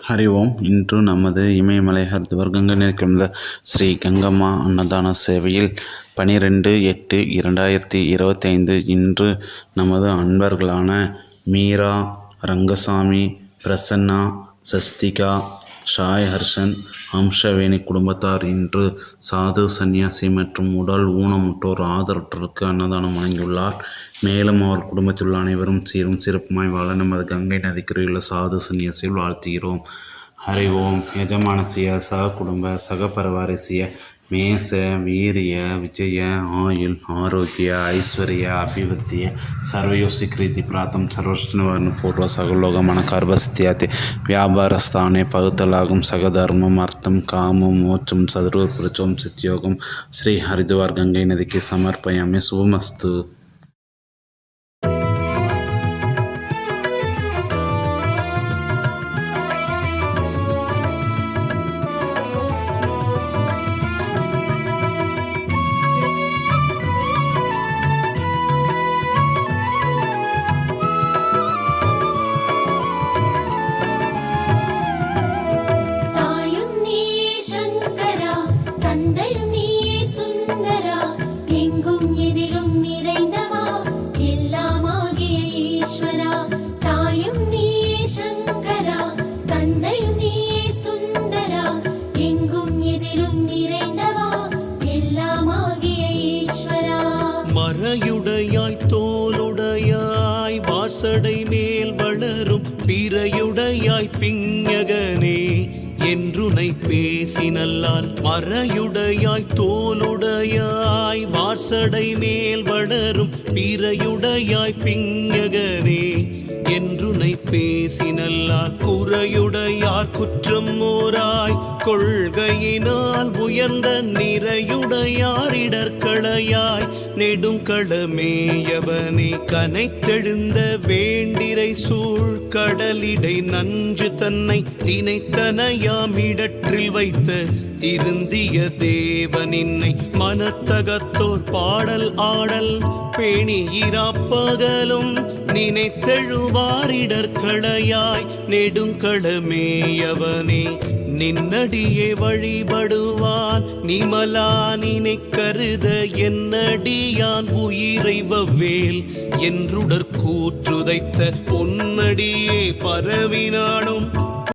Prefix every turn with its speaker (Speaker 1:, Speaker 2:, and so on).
Speaker 1: ஹரி ஓம். இன்று நமது இமயமலை ஹரித்வார் கங்கை நீர்க்கிழந்த ஸ்ரீ கங்கம்மா அன்னதான சேவையில் 12/8/2025 இன்று நமது அன்பர்களான மீரா, ரங்கசாமி, பிரசன்னா, சஸ்திகா, சாய் ஹர்ஷன், அம்சவேணி குடும்பத்தார் இன்று சாது, சன்னியாசி மற்றும் உடல் ஊனமுற்றோர் ஆதரவற்றோருக்கு அன்னதானம் வழங்கியுள்ளார். மேலும் அவர் குடும்பத்தில் உள்ள அனைவரும் சீரும் சிறப்புமாய் வாழ நமது கங்கை நதிக்கரையுள்ள சாது சன்னியாசியில் வாழ்த்துகிறோம். ஹரி ஓம். யஜமானசிய சக குடும்ப சக பரிவாரசிய மேச வீரிய விஜய ஆயுள் ஆரோக்கிய ஐஸ்வர்ய அபிவிருத்திய ಸರ್ವಯೋಸಿಕ್ರೀತಿ ಪ್ರಾತಂ ಸರ್ವಷ್ಣವನ್ನು ಪೂರ್ವ ಸಗಲೋಗಮನ ಕಾರ್ಭಸ್ತ್ಯಾತಿ ವ್ಯಾಪಾರಸ್ಥಾನೆ ಪಗುತ್ತಲಾகும் சகதர்மம் அர்த்தம் காமம் மோட்சம் சதுர்வபுருச்சம் சித்தியோகம் ஸ்ரீ ஹரித்வார் கங்கை நதிக்கு சமர்ப்பயாமி. சுபமஸ்து.
Speaker 2: மறையுடையாய் தோலுடையாய் வாசடை மேல் வளரும் பிறையுடையாய் பிஞகனே என்றுனை பேசினல்லால். மறையுடையாய் தோலுடையாய் வாசடை மேல் வளரும் பிறையுடையாய் பிஞகனே என்றுனை பேசினல்லால். குறையுடையார் குற்றம் ஓராய் கொள்கையினால் உயர்ந்த நிறையுடையார் இடர்களையாய் நெடுங்களமேயவனே கனைத்தெழுந்த வேண்டிரை சூழ் கடலிடை நஞ்சு தன்னை தினைத்தனையாம் இடற்றில் வைத்த திருந்திய தேவனின்னை மனத்தகத்தோர் பாடல் ஆடல் பேணியிராப்பகலும் நினைத்தெழுவாரிடர்களையாய் நெடுங்களமேயவனே நின்னடியே வழிபடுவான் நிமலா நினை கருத என்னடியான் உயிரை வவ்வேல் என்றுடற்கூற்றுதைத்த பொன்னடியே பரவினானும்